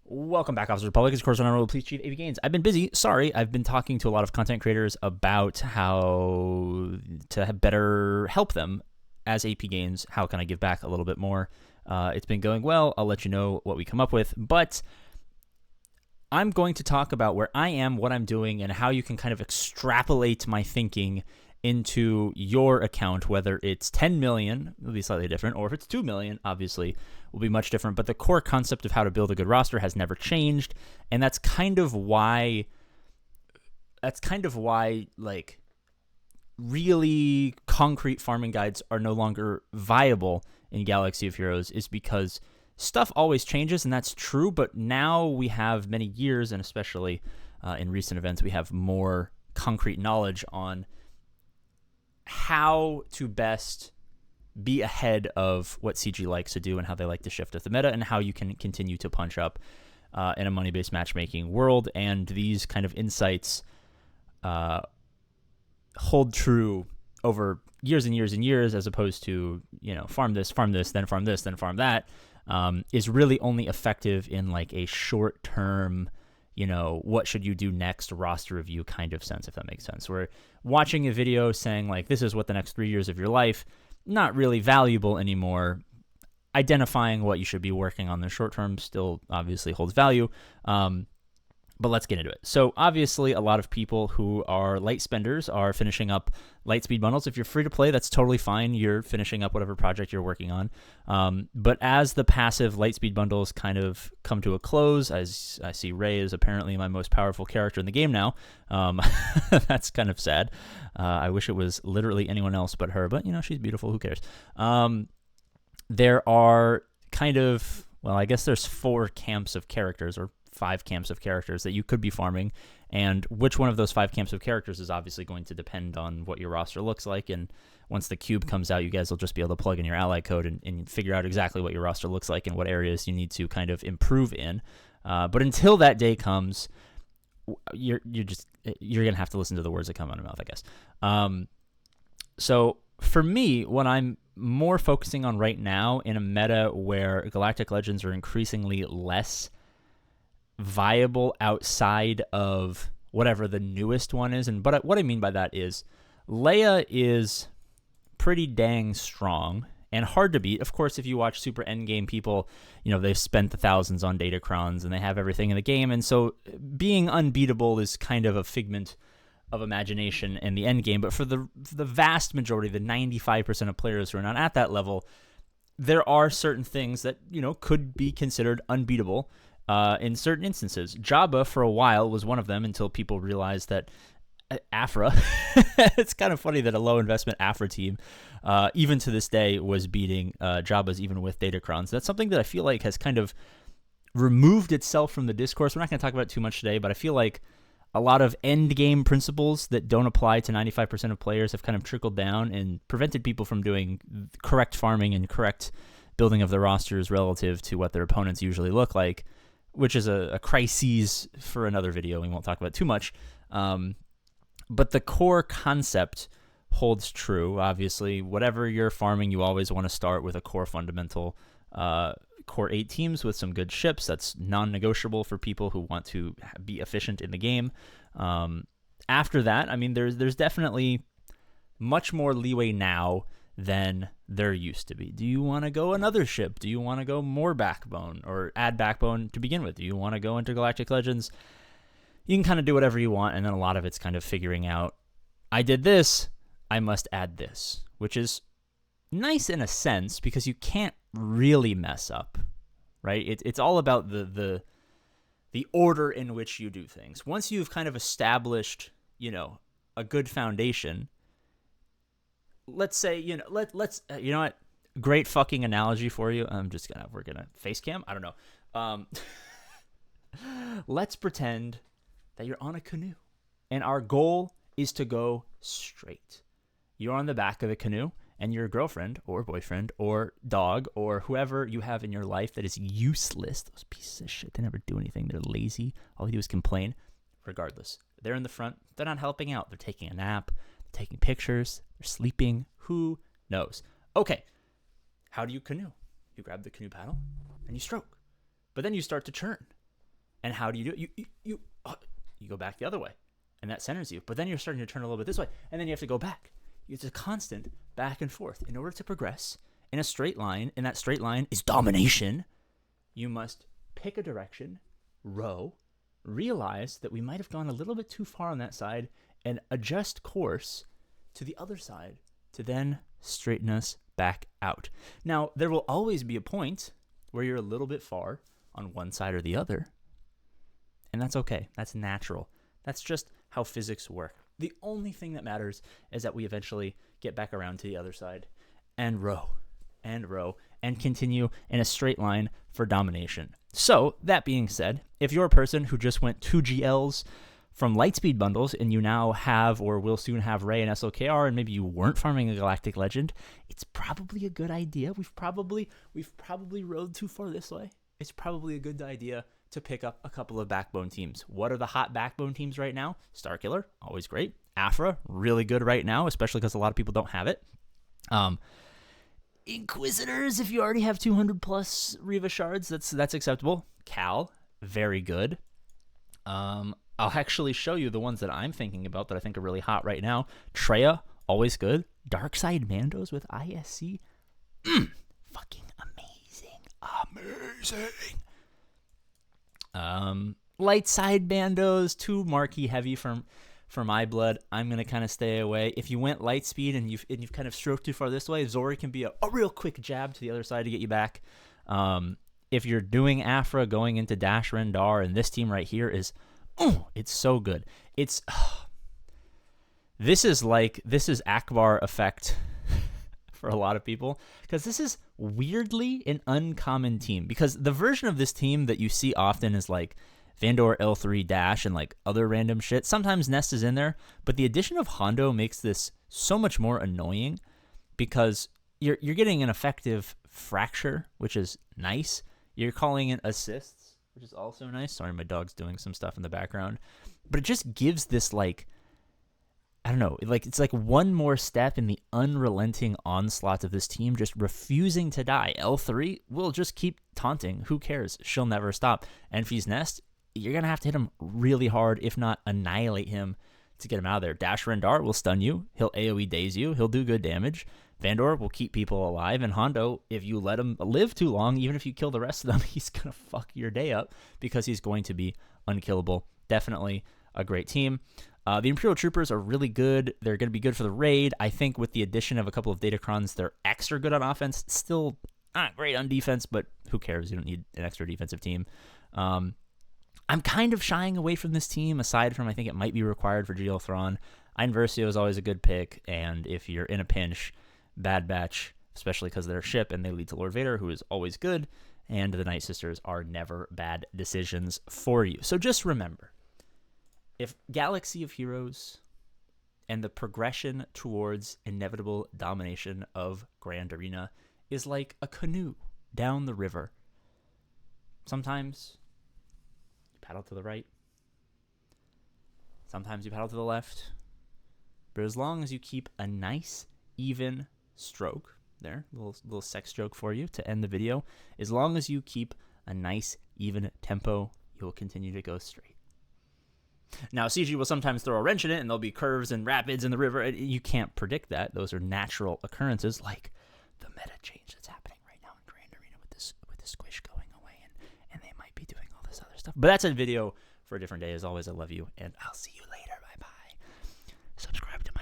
Welcome back, Officer Republic. It's Corson Honorable Police Chief APGAINS. I've been busy. Sorry. I've been talking to a lot of content creators about how to better help them as APGAINS. How can I give back a little bit more? It's been going well. I'll let you know what we come up with. But I'm going to talk about where I am, what I'm doing, and how you can kind of extrapolate my thinking into your account, whether it's 10 million, it'll be slightly different, or if it's 2 million, obviously, will be much different. But the core concept of how to build a good roster has never changed, and that's kind of why like really concrete farming guides are no longer viable in Galaxy of Heroes, is because stuff always changes, and that's true, but now we have many years, and especially in recent events, we have more concrete knowledge on how to best be ahead of what CG likes to do and how they like to shift with the meta, and how you can continue to punch up in a money-based matchmaking world. And these kind of insights hold true over years and years and years, as opposed to, farm this, then farm this, then farm that, is really only effective in like a short-term, what should you do next roster review kind of sense, if that makes sense. Where watching a video saying like, this is what the next 3 years of your life, not really valuable anymore. Identifying what you should be working on in the short term still obviously holds value. But let's get into it. So obviously a lot of people who are light spenders are finishing up light speed bundles. If you're free to play, that's totally fine. You're finishing up whatever project you're working on. But as the passive light speed bundles kind of come to a close, as I see Rey is apparently my most powerful character in the game now, that's kind of sad. I wish it was literally anyone else but her, but she's beautiful. Who cares? There are I guess there's 4 camps of characters, or 5 camps of characters that you could be farming, and which one of those 5 camps of characters is obviously going to depend on what your roster looks like. And once the cube comes out, you guys will just be able to plug in your ally code and figure out exactly what your roster looks like and what areas you need to kind of improve in. But until that day comes, you're gonna have to listen to the words that come out of my mouth, I guess. So for me, what I'm more focusing on right now in a meta where Galactic Legends are increasingly less viable outside of whatever the newest one is. But what I mean by that is Leia is pretty dang strong and hard to beat. Of course, if you watch super endgame people, they've spent the thousands on datacrons and they have everything in the game, and so being unbeatable is kind of a figment of imagination in the endgame. But for the vast majority, the 95% of players who are not at that level, there are certain things that could be considered unbeatable in certain instances. Jabba, for a while, was one of them until people realized that Afra, it's kind of funny that a low investment Afra team, even to this day, was beating Jabba's even with datacrons. That's something that I feel like has kind of removed itself from the discourse. We're not going to talk about it too much today, but I feel like a lot of end game principles that don't apply to 95% of players have kind of trickled down and prevented people from doing correct farming and correct building of their rosters relative to what their opponents usually look like, which is a crisis for another video. We won't talk about it too much. But the core concept holds true. Obviously, whatever you're farming, you always want to start with a core fundamental, core 8 teams with some good ships. That's non-negotiable for people who want to be efficient in the game. After that, there's definitely much more leeway now than there used to be. Do you want to go another ship? Do you want to go more backbone or add backbone to begin with? Do you want to go into Galactic Legends? You can kind of do whatever you want, and then a lot of it's kind of figuring out, I did this, I must add this, which is nice in a sense because you can't really mess up, right? It's all about the order in which you do things. Once you've kind of established, a good foundation, let's say, let's you know what? Great fucking analogy for you. We're gonna face cam. I don't know. Let's pretend that you're on a canoe and our goal is to go straight. You're on the back of the canoe and your girlfriend or boyfriend or dog or whoever you have in your life that is useless. Those pieces of shit, they never do anything. They're lazy. All they do is complain. Regardless, they're in the front. They're not helping out. They're taking a nap. They're taking pictures. They're sleeping. Who knows? Okay, how do you canoe? You grab the canoe paddle and you stroke. But then you start to churn. And how do you do it? You go back the other way, and that centers you. But then you're starting to turn a little bit this way, and then you have to go back. It's a constant back and forth. In order to progress in a straight line, and that straight line is domination, you must pick a direction, row, realize that we might have gone a little bit too far on that side, and adjust course to the other side to then straighten us back out. Now, there will always be a point where you're a little bit far on one side or the other, and that's okay. That's natural. That's just how physics work. The only thing that matters is that we eventually get back around to the other side and row and continue in a straight line for domination. So, that being said, if you're a person who just went 2 GLs from Lightspeed bundles and you now have or will soon have Ray and SLKR, and maybe you weren't farming a Galactic Legend, it's probably a good idea. We've probably rode too far this way. It's probably a good idea to pick up a couple of backbone teams. What are the hot backbone teams right now? Starkiller, always great. Aphra, really good right now, especially because a lot of people don't have it. Inquisitors, if you already have 200 plus Riva shards, that's acceptable. Cal, very good. I'll actually show you the ones that I'm thinking about that I think are really hot right now. Treya, always good. Darkside Mandos with ISC, fucking amazing. Light side bandos, too marquee heavy for my blood. I'm gonna kind of stay away. If you went light speed and you've kind of stroked too far this way, Zori can be a real quick jab to the other side to get you back. If you're doing Aphra going into Dash Rendar, and this team right here is, it's so good. This is Akbar effect for a lot of people, because this is weirdly an uncommon team, because the version of this team that you see often is like Vandor L3 Dash and like other random shit. Sometimes Nest is in there, but the addition of Hondo makes this so much more annoying, because you're getting an effective fracture, which is nice. You're calling it assists, which is also nice. Sorry, my dog's doing some stuff in the background, but it just gives this like, I don't know, like it's like one more step in the unrelenting onslaught of this team, just refusing to die. L3 will just keep taunting. Who cares? She'll never stop. Enfy's Nest, you're going to have to hit him really hard, if not annihilate him, to get him out of there. Dash Rendar will stun you. He'll AoE daze you. He'll do good damage. Vandor will keep people alive. And Hondo, if you let him live too long, even if you kill the rest of them, he's going to fuck your day up, because he's going to be unkillable. Definitely a great team. The Imperial Troopers are really good. They're going to be good for the raid. I think with the addition of a couple of Datacrons, they're extra good on offense. Still not great on defense, but who cares? You don't need an extra defensive team. I'm kind of shying away from this team, aside from I think it might be required for GL Thrawn. Ein Versio is always a good pick, and if you're in a pinch, Bad Batch, especially because they're a ship and they lead to Lord Vader, who is always good, and the Night Sisters are never bad decisions for you. So just remember, if Galaxy of Heroes and the progression towards inevitable domination of Grand Arena is like a canoe down the river, sometimes you paddle to the right, sometimes you paddle to the left, but as long as you keep a nice, even stroke, there, little sex joke for you to end the video, as long as you keep a nice, even tempo, you'll continue to go straight. Now, CG will sometimes throw a wrench in it, and there'll be curves and rapids in the river. You can't predict that. Those are natural occurrences, like the meta change that's happening right now in Grand Arena with the squish going away, and they might be doing all this other stuff. But that's a video for a different day. As always, I love you, and I'll see you later. Bye-bye. Subscribe to